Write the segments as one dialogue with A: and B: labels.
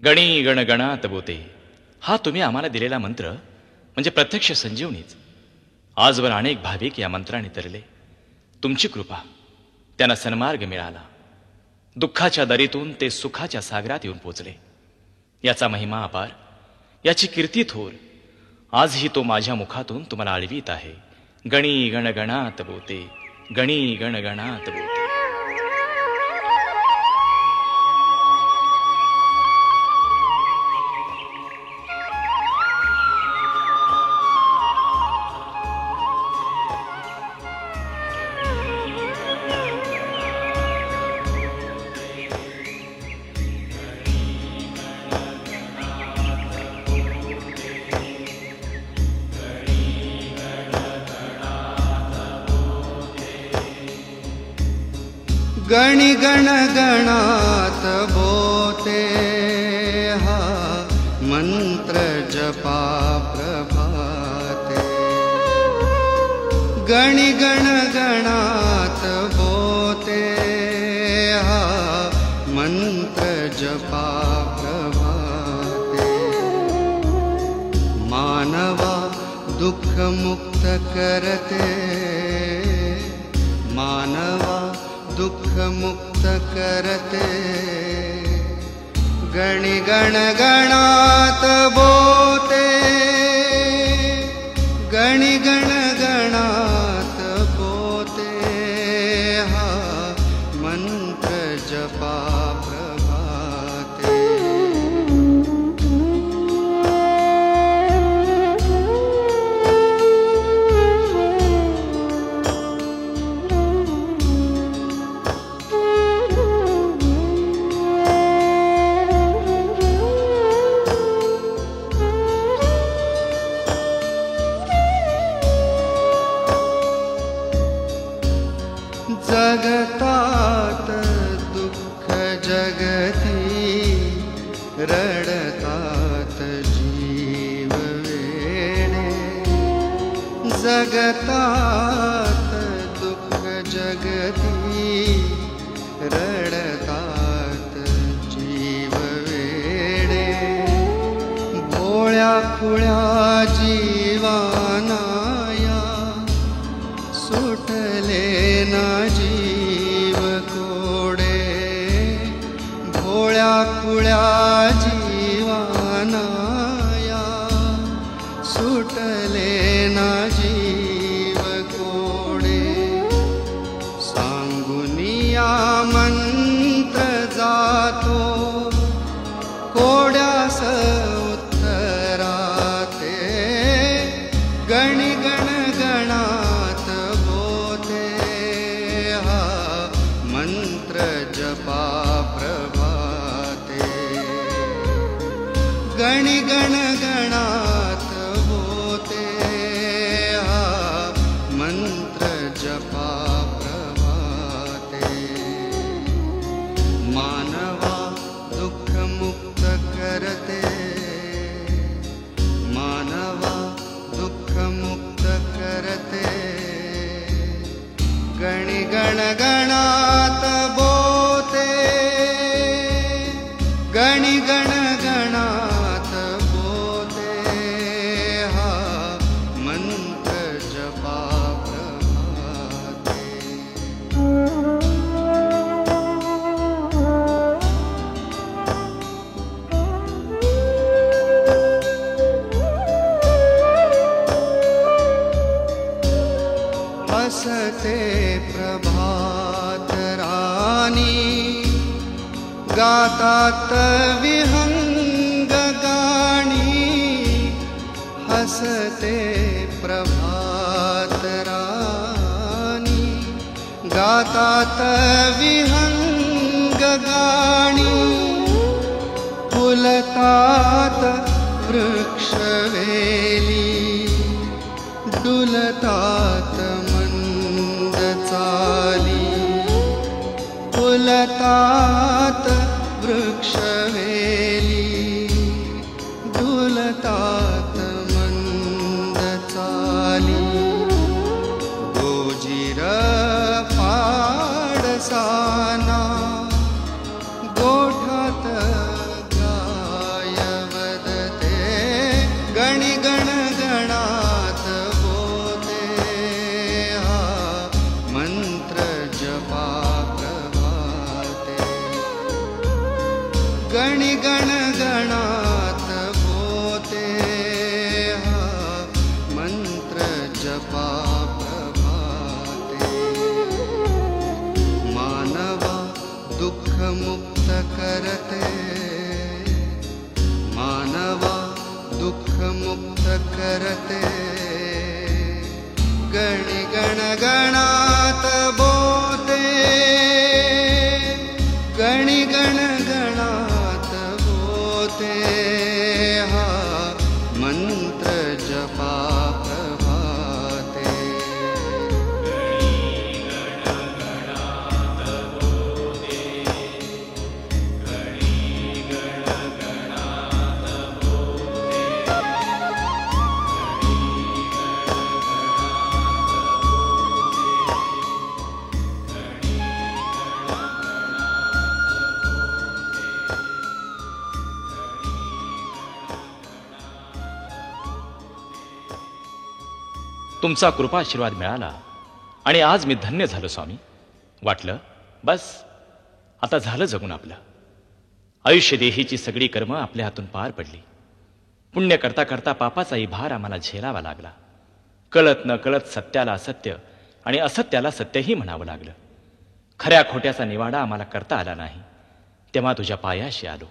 A: गणी गणगणात बोते हा तुम्ही आम्हाला दिलेला मंत्र म्हणजे प्रत्यक्ष संजीवनीच. आजवर अनेक भाविक या मंत्राने तरले. तुमची कृपा, त्यांना सन्मार्ग मिळाला. दुःखाच्या दरीतून ते सुखाच्या सागरात येऊन पोचले. याचा महिमा अपार, याची कीर्ती थोर. आजही तो माझ्या मुखातून तुम्हाला आळवीत आहे. गणी गणगणात बोते, गणी गणगणात बोते.
B: गणी गणगणात बोते हा मंत्र जपा प्रभाते. गणी गणगणात बोते हा मंत्र जपा प्रभाते. मानवा दुःख मुक्त करते, मानवा दुःख मुक्त करते. गणी गणगणात बोते, गणी गणगणात बोते हा मंत्र जपा प्रभाते. जगतात दुःख जगती, रडतात जीव वेडे. जगतात दुःख जगती, रडतात जीव वेडे. भोळ्या खुळ्या जीवाना सुटले ना जीव कोडे. भोळ्या खुळ्या जीवाना सुटले ना जीव कोडे. सांगुनिया मंत्र जातो कोड्यास उत्तराते. गणी गणगणात बोते हा मंत्र जपा प्रभाते. गणी गणगणात बोते हा मंत्र जपा प्रभाते. मानवा दुःख मुक्त करते, मानवा दुःख मुक्त करते. गणी गणगणात बोते, गणी गणगणात बोते हा मंत्र जपा प्रभाते. हसते प्रभात राणी, गातात विहंग गाणी. हसते प्रभात राणी, गातात विहंग गाणी. फुलतात वृक्षवेली, डुलतात मंद चाली. फुलतात वृक्षवेली, डुलतात मंद चाली. गोजीर पाडसाना गोठात गाली. दुःख मुक्त करते, गणी गण गणात बोते, गणी गण गणात बोते, हा मंत्र जपा प्रभाते.
A: तुमचा कृपाशीर्वाद मिळाला आणि आज मी धन्य झालो स्वामी. वाटलं बस आता झालं जगून आपलं. आयुष्य देहीची सगळी कर्म आपल्या हातून पार पडली. पुण्य करता करता पापाचाही भार आम्हाला झेलावा लागला. कळत न कळत सत्याला असत्य आणि असत्याला सत्यही म्हणावं लागलं. खऱ्या खोट्याचा निवाडा आम्हाला करता आला नाही. तेव्हा तुझ्या पायाशी आलो.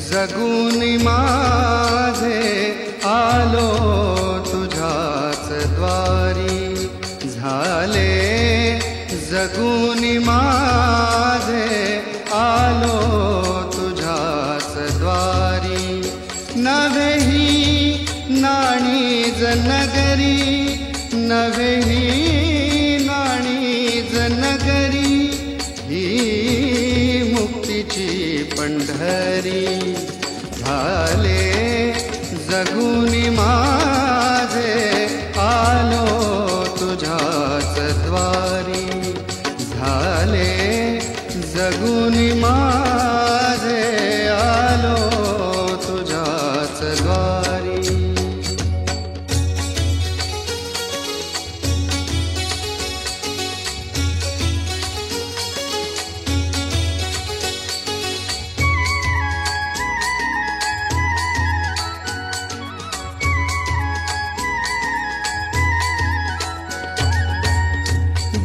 B: जगून माझे आलो तुझ्याच द्वारी, झाले जगून माझे आलो तुझ्याच द्वारी. नव्हेही नाणीज नगरी, नव्हेही नाणीज नगरी, ही मुक्तीची पंढरी. झाले जगून माझे आलो तुझ्याच द्वारी, झाले जगून माझे आलो तुझ्याच द्वारी.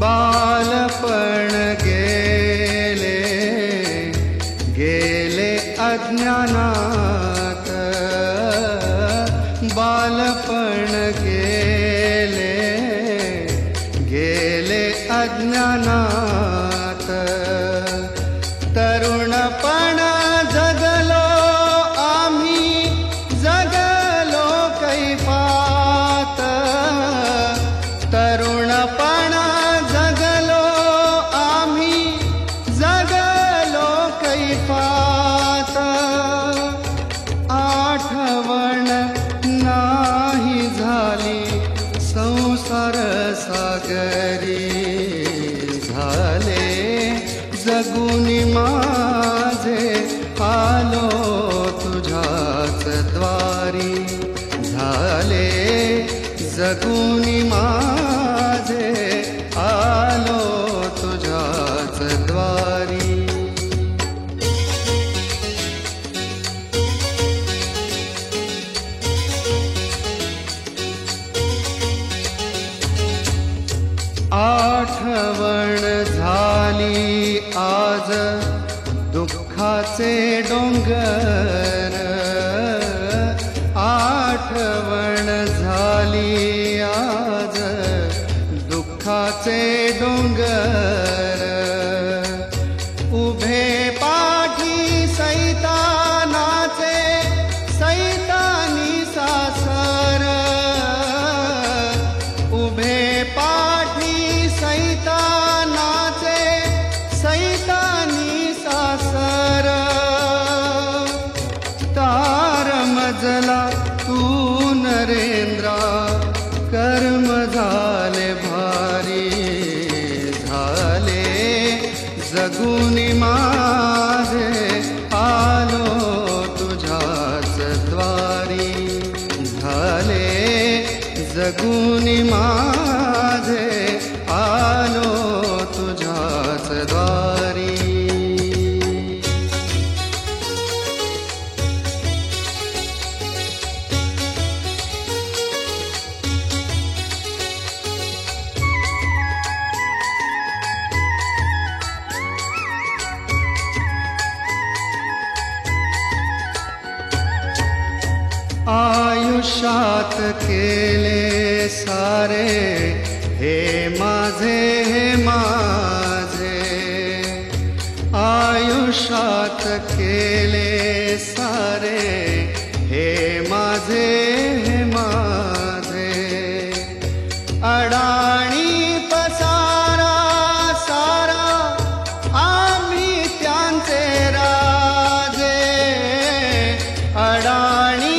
B: बालपण गेले गेले अज्ञानात, बालपण गेले गेले अज्ञानात. तरुणपण जगलो आम्ही, जगलो कैफात. तरुणपण जगलो आम्ही, जगलो कैफात. आठवण नाही झाली संसार सागरी, झाले जगून माझे आलो तुझ्याच द्वारी, झाले जगून माझे आलो तुझ्याच द्वारी. आठवण झाली आज दुःखाचे डोंगर, आठवण झाली आज दुःखाचे डोंगर. उभे पाठी सैतानाचे, सैतानी सासर. उभे पाठी सैतानाचे, सैतानी सासर. तार मजला तू नरेंद्रा, कर्म झाले भारी. झाले जगून माझे आलो तुझ्याच द्वारी, झाले जगुनी माझे आलो तुझ्याच द्वारी. आयुष्यात केले सारे हे माझे, हे माझे. आयुष्यात केले सारे हे माझे, हे माझे. अडाणी पसारा सारा आम्ही त्यांचे राजे. अडाणी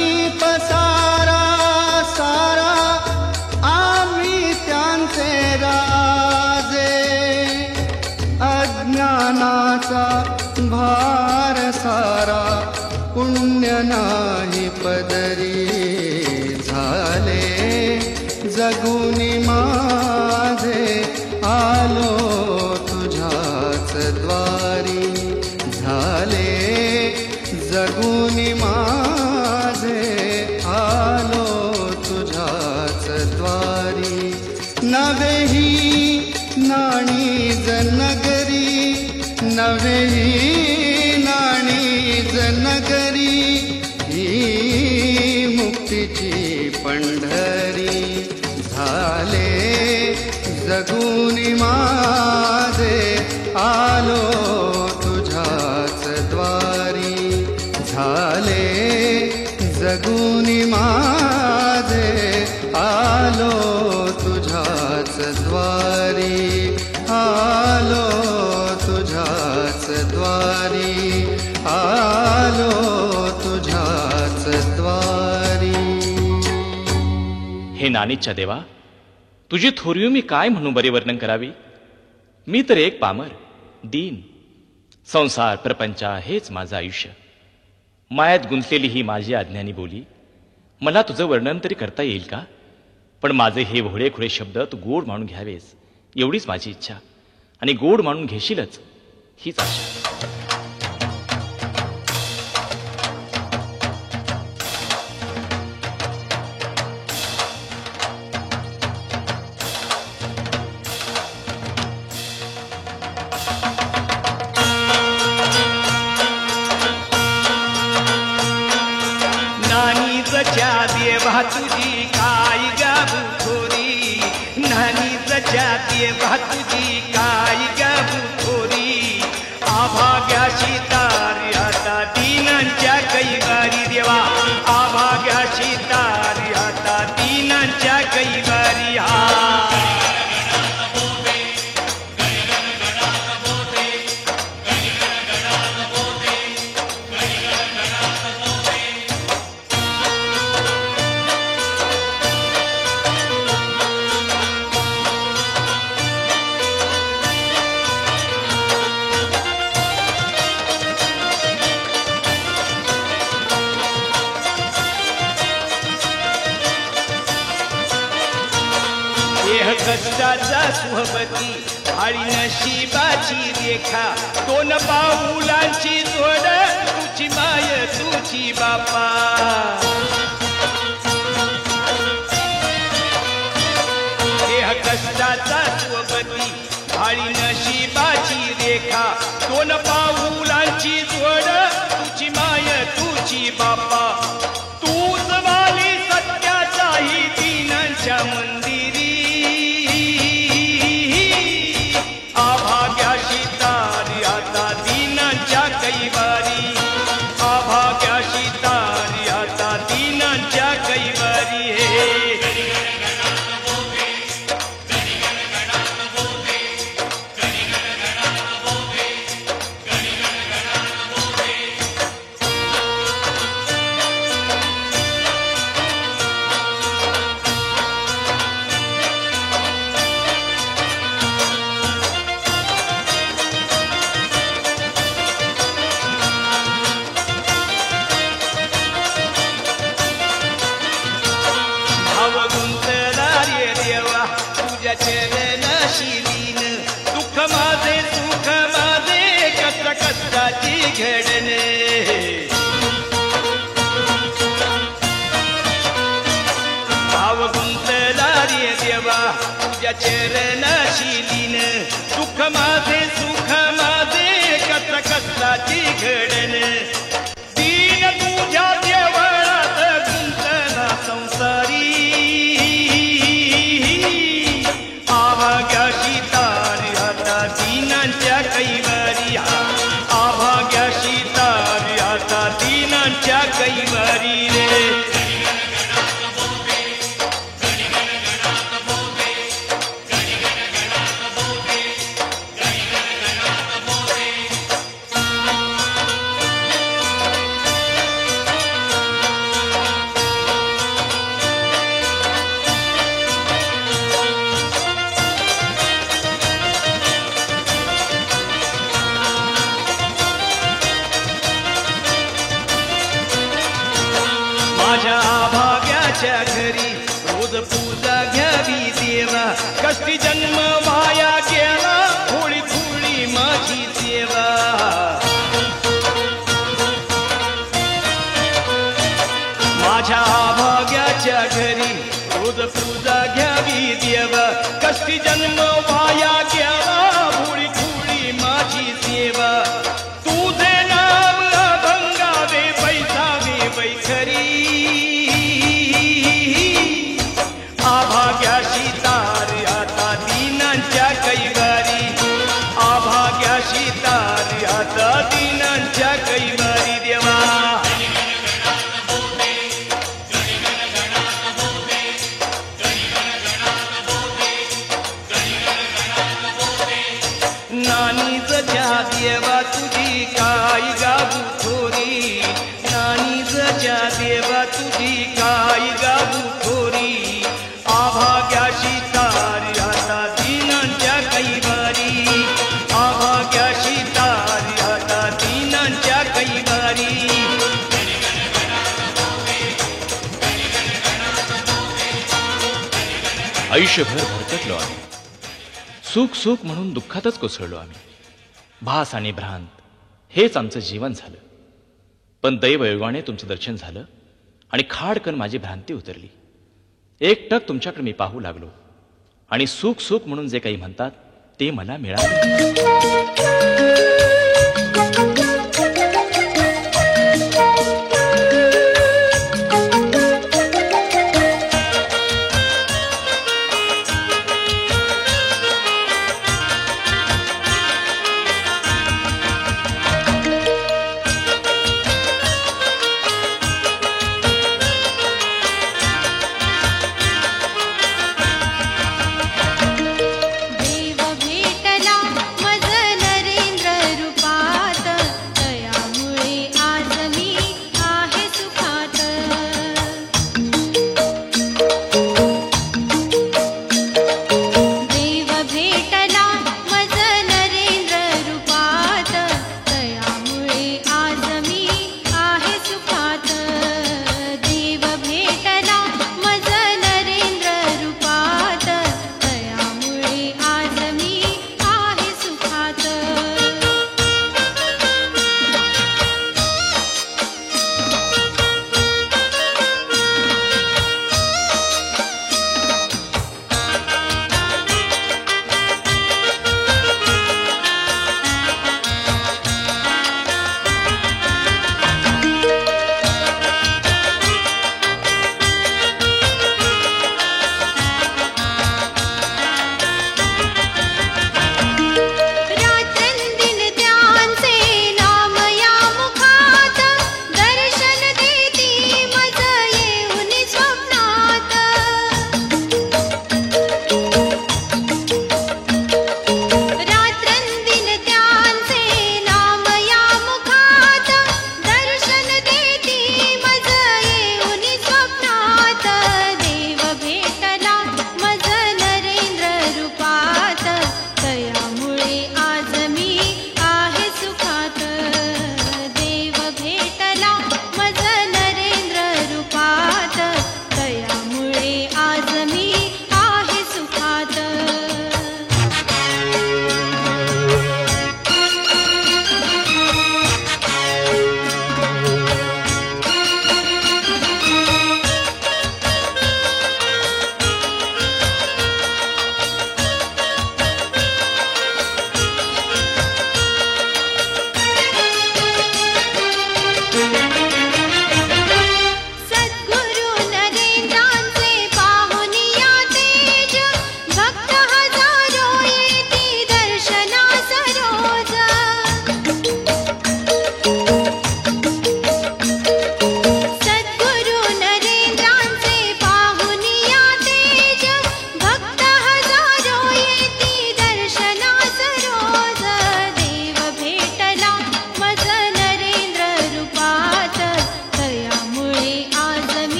B: अज्ञानाचा भार सारा पुण्य नाही पदरी. झाले जगुनी माझे आलो तुझ्याच द्वारी. झाले जगुनी माझे आलो तुझ्याच द्वारी. नवेही नाणी जनगरी, नवेही नाणी जनगरी. ही मुक्तीची पंढरी. झाले जगुनी माझे आलो तुझ्याच द्वारी. झाले जगुनी माझे आलो तुझ्याच द्वारी. आलो तुझ्याच द्वारी. आलो तुझ्याच द्वारी.
A: हे नानीच्या देवा, तुझी थोरवी मी काय म्हणून बरे वर्णन करावी. मी तर एक पामर, दीन. संसार प्रपंचा हेच माझं आयुष्य. मायात गुंतलेली ही माझी अज्ञानी बोली. मला तुझं वर्णन तरी करता येईल का. पण माझे हे भोळे खुळे शब्द तू गोड मानून घ्यावेस एवढीच माझी इच्छा. आणि गोड मानून घेशीलच हीच आशा.
C: नानीच्या देवा तुझी काय गाबू थोरी. नानीच्या देवा तुझी काय गाबू थोरी. आभाग्याशी तारी आता दीनांच्या कैवारी देवा. आभाग्याशी तारी आता दीनांच्या कैवारी. हा कष्टाचा सुहबती आळी नशिबाची रेखा. दोन पाऊलांची जोड तुझी माय तुझी बापा. देह कष्टाचा सुहबती आळी नशिबाची रेखा. दोन पाऊलांची जोड तुझी माय तुझी बापा. तूच वाली सत्याचाही दीनांच्या मंदिरी. आभाग्याशी तारी आता दीनांच्या कैवारी. आभाग्याशी तारी आता दीनांच्या कैवारी. हे तुझ्या चरणाशी लीन दुःख माझे सुख माझे कष्ट कष्टाची घडणे भाव गुंतला रे देवा तुझ्या चरणाशी लीन दुःख माझे सुख माझे कष्ट कष्टाची घडणे दीन तुझ्या देवळात गुंतला संसारी आभाग्याशी तारी आता दीनांच्या कैवारी आभाग्याशी तारी आता दीनांच्या कैवारी रे माझ्या आभाग्याच्या घरी रोज पूजा घ्यावी देवा कष्टी जन्म वाया गेला थोडी थोडी माझी सेवा माझ्या आभाग्याच्या घरी रोज पूजा घ्यावी देवा कष्टी जन्म वाया गेला थोडी थोडी माझी सेवा तुझे नाम अभंगावे पैसावे बैखरी आभाग्याशी तारी आता दीनांच्या कैवारी आभाग्याशी तारी आता दीनांच्या कैवारी देवा नानीच ज्या देवा तुझी काय गाऊ थोरी नानीच ज्या देवा तुझी काय गाऊ थोरी आभाग्याशी तारी आता दीनांच्या कैवारी आभाग्याशी तारी आता दीनांच्या कैवारी
A: आयुष्यभर भरकटलो आम्ही सुख सुख म्हणून दुःखातच कोसळलो आम्ही भास आणि भ्रांत हेच आमचं जीवन झालं पण दैवयोगाने तुमचं दर्शन झालं आणि खाडकन माझी भ्रांती उतरली एकटक तुमच्याकडे मी पाहू लागलो आणि सुख सुख म्हणून जे काही म्हणतात ते मला मिळालं
D: देव भेटला मज नरेंद्र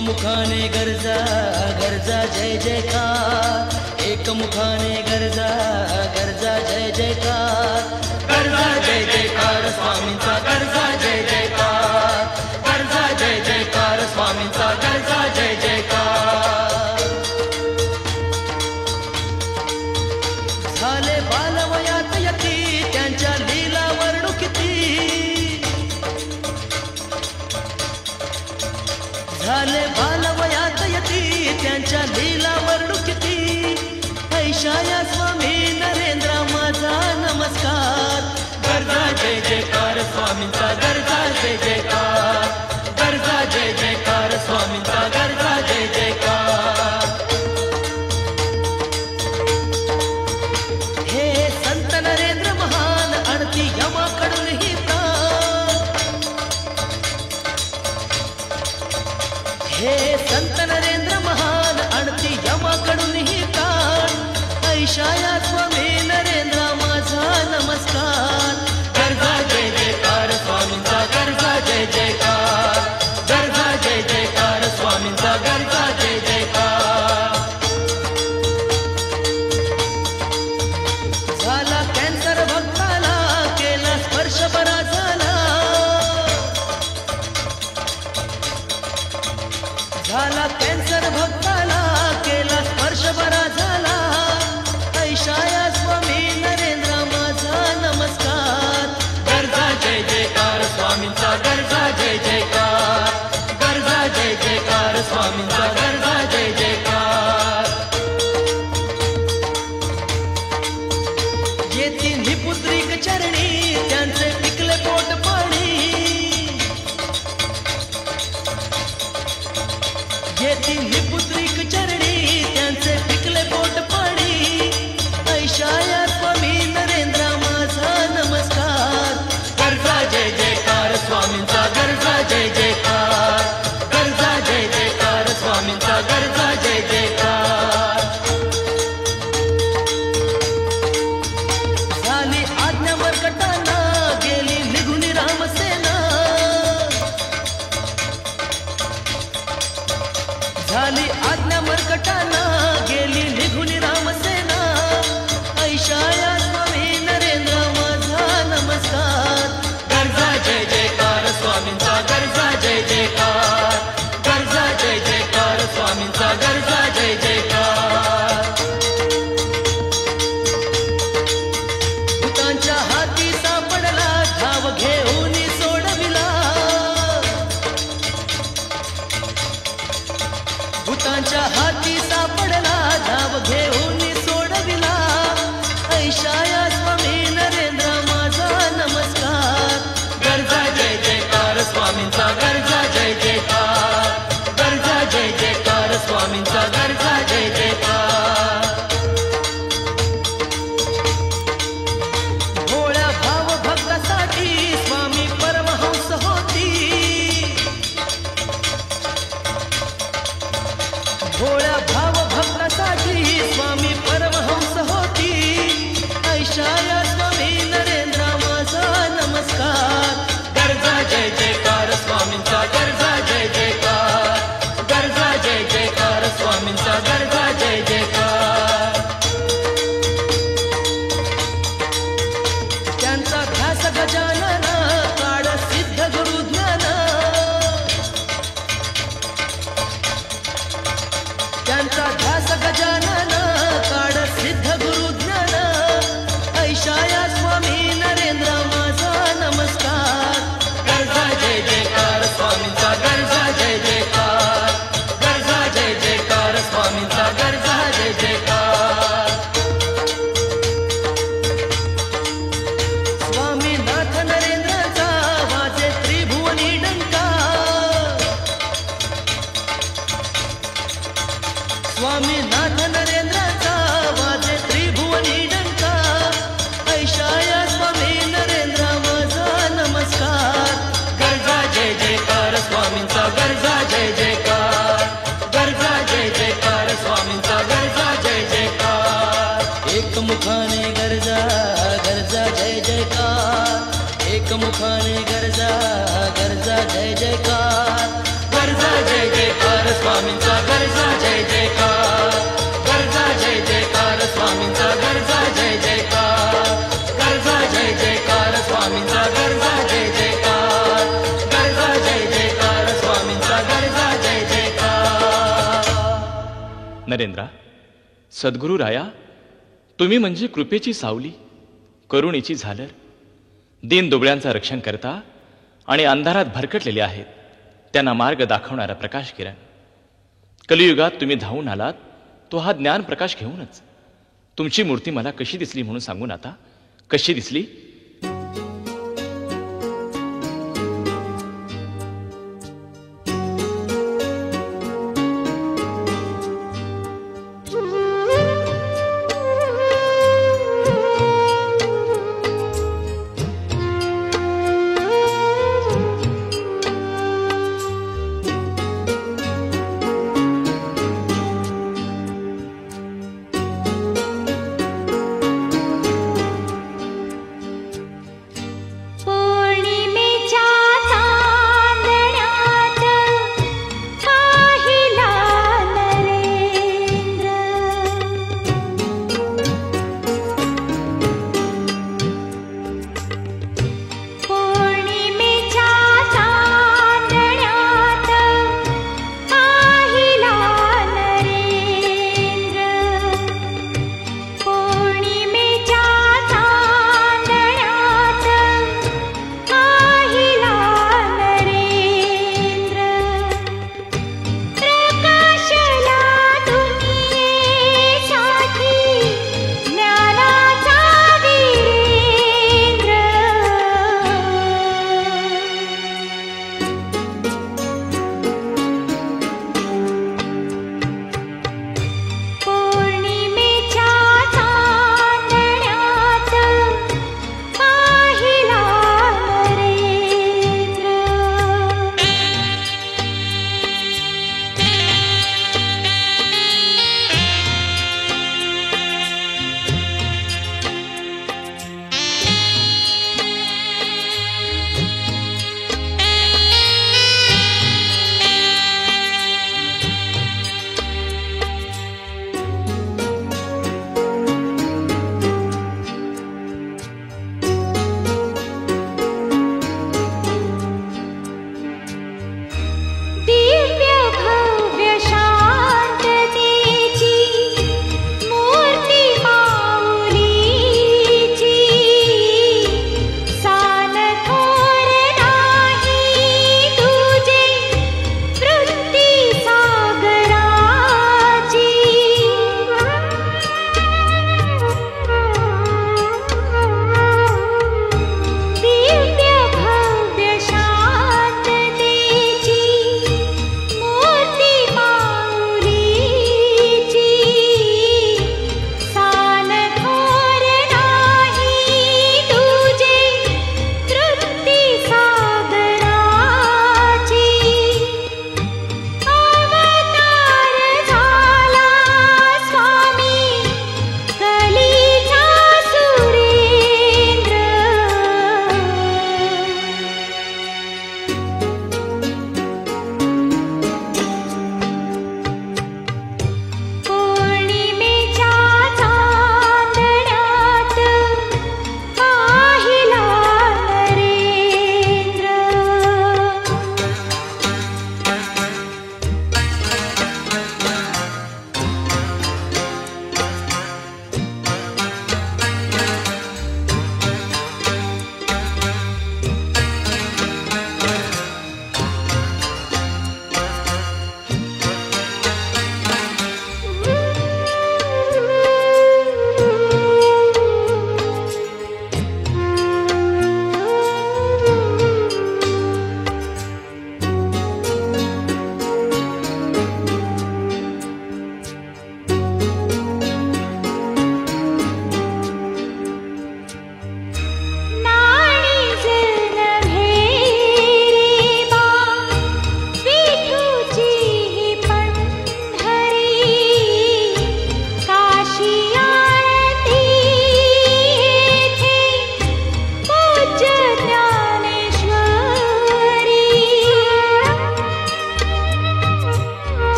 D: एकमुखाने गरजा गरजा जय जयकार एकमुखाने गरजा गरजा जय जयकार गरजा जय जयकार स्वामींचा गरजा जय जयकार गरजा जय जयकार स्वामींचा गरजा जय जयकार झाले बालवयात यती त्यांच्या लीला वर्णू किती झाले बालवयात यती त्यांच्या लीला वर्णू किती ऐशाया स्वामी नरेंद्र माझा नमस्कार गरजा जय जयकार स्वामींचा गरजा जय जयकार गरजा जय जयकार स्वामींचा गरजा जय जयकार हे संत नरेंद्र महान आणती यमाकडून ही प्राण हे संत नरेंद्र महान आणती यमाकडून ही प्राण ऐशाया स्वामी नरेंद्र माझा नमस्कार गरजा जय जयकार स्वामींचा गरजा जय जयकार गरजा जय जयकार स्वामींचा गरजा जय जयकार झाला कॅन्सर भक्ताला केला स्पर्श बरा झाला झाला कॅन्सर भक्ताला केला स्पर्श बरा झाला ऐशाया स्वामी नरेंद्र माझा नमस्कार गरजा जय जयकार स्वामींचा गरजा जय जयकार गरजा जय जयकार स्वामींचा गरजा जय जयकार येती निपुत्रिक चरणी त्यांचे पिकले पोट पाणी येती निपुत्रिक चरणी त्यांचे पिकले पोट पाणी ऐशाया स्वामी नरेंद्र माझा नमस्कार गरजा जय जयकार स्वामींचा गरजा जय जयकार गरजा जय जयकार स्वामींचा गरजा जय जयकार झाली आज्ञा मरकटांना गेली निघून रामसेना झाली आज्ञा मरकटांना गेली निघून रामसेना ऐशाया स्वामी नरेंद्र माझा नमस्कार गरजा जय जयकार स्वामींचा गरजा जय जयकार गरजा जय जयकार स्वामींचा गरजा जय जयकार भूतांच्या हाती सापडला धाव घेऊन सोडविला भूतांच्या हाती सापडला धाव घेऊन सोडविला ऐशाया स्वामी नरेंद्र माझा नमस्कार गरजा जय जयकार स्वामींचा गरजा जय जयकार गरजा जय जयकार स्वामींचा गरजा जय जयकार भोळ्या भाव भक्तासाठी स्वामी परमहंस होती भोळ्या भाव भक्तासाठी स्वामी परमहंस होती ऐशाया स्वामी नरेंद्र माझा नमस्कार गरजा जय जयकार स्वामींचा गरजा जय जयकार गरजा जय जयकार स्वामींचा गरजा जय जयकार त्यांचा ध्यास गजानन काळ सिद्ध गुरु ज्ञान त्यांचा ध्यास गजानन काळ सिद्ध गुरु ज्ञान ऐशाया स्वामी नरेंद्र माझा नमस्कार गरजा जय जयकार स्वामींचा गरजा जय जयकार गरजा जय जयकार स्वामींचा गरजा जय जयकार स्वामीनाथ नरेंद्राचा वाजे त्रिभुवनी डंका स्वामीनाथ नरेंद्राचा वाजे त्रिभुवनी डंका ऐशाया स्वामी नरेंद्र माझा नमस्कार गरजा जय जयकार स्वामींचा गरजा जय जयकार गरजा जय जयकार स्वामींचा गरजा जय जयकार एकमुखाने गरजा गरजा जय जयकार एकमुखाने गरजा गरजा जय जयकार गरजा जय जयकार स्वामींचा गर्जा जय जयकार, गर्जा जय जयकार स्वामींचा गर्जा जय जयकार, गर्जा जय जयकार स्वामींचा गर्जा जय जयकार, गर्जा जय जयकार स्वामींचा गर्जा जय जयकार.
A: नरेंद्रा, सद्गुरू राया, तुम्ही म्हणजे कृपेची सावली, करुणेची झालर, दीन दुबळ्यांचं रक्षण करता आणि अंधारात भरकटलेले आहेत त्यांना मार्ग दाखवणारा प्रकाश किरण. कलियुगात तुम्ही धावून आलात तो हा ज्ञान प्रकाश घेऊनच. तुमची मूर्ती मला कशी दिसली म्हणून सांगून आता. कशी दिसली?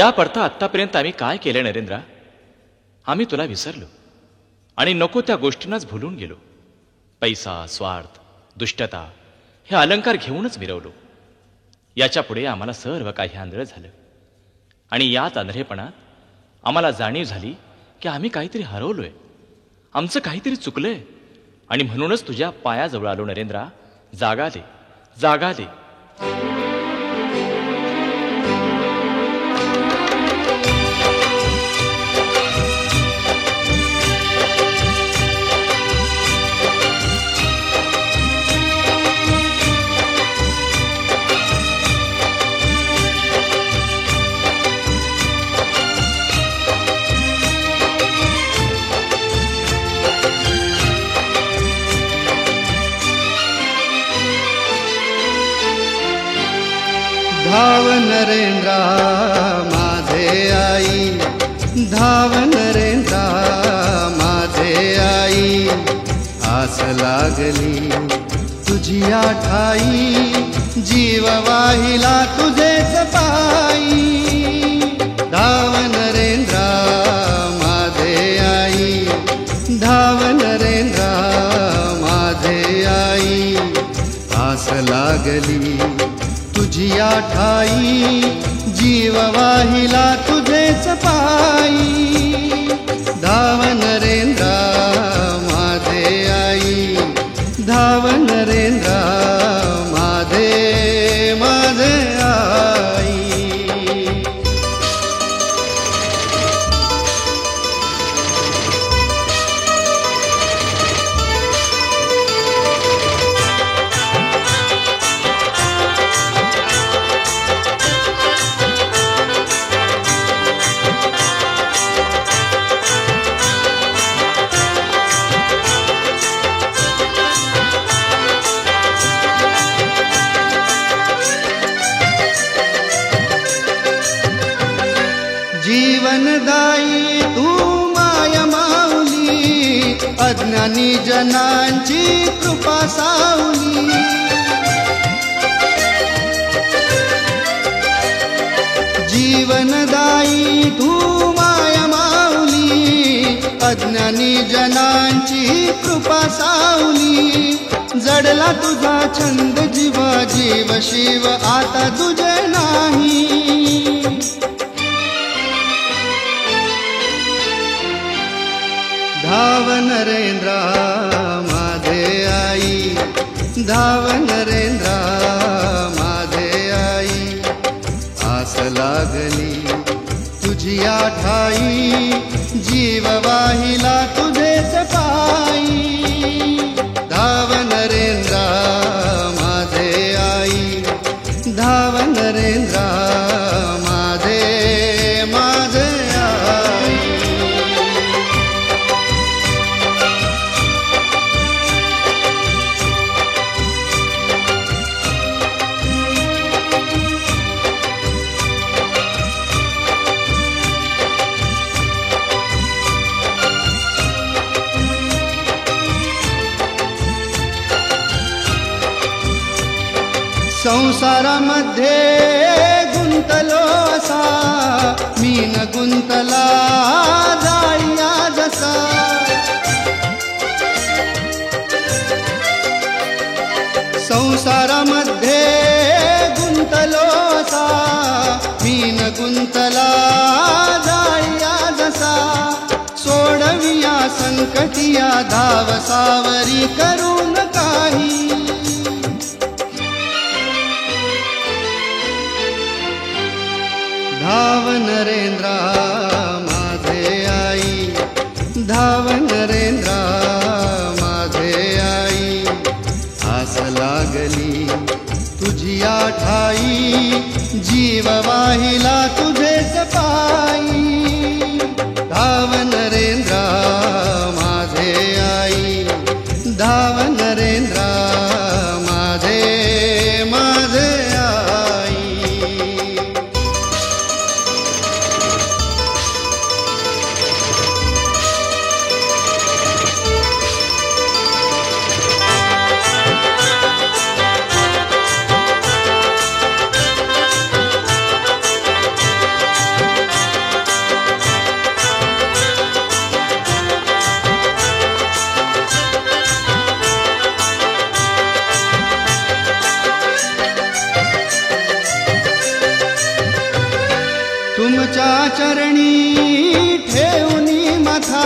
A: या पडता आत्तापर्यंत आम्ही काय केलं नरेंद्रा? आम्ही तुला विसरलो आणि नको त्या गोष्टींनाच भुलून गेलो. पैसा, स्वार्थ, दुष्टता हे अलंकार घेऊनच मिरवलो. याच्या पुढे आम्हाला सर्व काही आंधळं झालं आणि यात आंधळेपणात आम्हाला जाणीव झाली की आम्ही काहीतरी हरवलोय, आमचं काहीतरी चुकलंय. आणि म्हणूनच तुझ्या पायाजवळ आलो नरेंद्रा. जागा दे, जागा दे.
B: धाव नरेंद्रा माझे आई, धाव नरेंद्रा माझे आई. आस लागली तुझी ठाई, जीव वाहिला तुझेच पायी. धाव नरेंद्रा माझे आई, धाव नरेंद्रा माझे आई. आस लागली तुझी ठाई, जीव वाहिला तुझेच पायी. धाव नरेंद्रा माझे आई, धाव नरेंद्रा माझे माझे आई. जीवनदायी तू माय माऊली, अज्ञानी जनांची कृपा सावली. जीवनदायी तू माय माऊली, अज्ञानी जनांची कृपा सावली. जडला तुझा छंद जीवा, जीव शिव आता तुझे नाही. धाव नरेंद्रा माझे आई, धाव नरेंद्रा माझे आई. आस लागली तुझी ठाई, जीव वाहिला तुझेच पायी. धाव नरेंद्रा माझे आई, धाव नरेंद्रा माझे माझे आई. संसारामध्ये गुंतलो असा, मीन गुंतला जाळीया जसा. संसारामध्ये गुंतलो असा, मीन गुंतला जाळीया जसा. सोडविया संकटिया धाव सावरी करून काही. धाव नरेंद्रा माझे आई, धाव नरेंद्रा माझे आई. आस लागली तुझी ठाई, जीव वाहिला तुझेच पायी. धाव नरेंद्रा माझे आई, धाव नरेंद्रा माझे माझे आई. तुमच्या चरणी ठेवणी माथा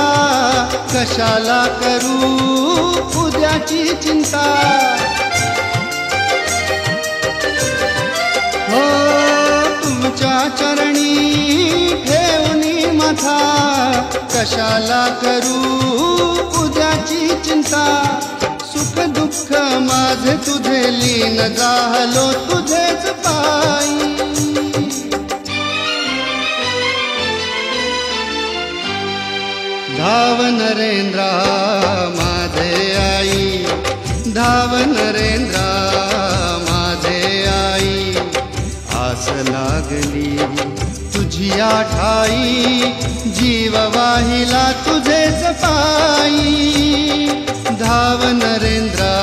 B: कशाला करू उद्याची चिंता हो तुमच्या चरणी ठेवणी माथा कशाला करू उद्याची चिंता सुख दुःख माझे तुझे लीन झालो तुझेच पायी धाव नरेंद्रा माझे आई धाव नरेंद्रा माझे आई आस लागली तुझी ठाई जीव वाहिला तुझेच पायी धाव नरेंद्रा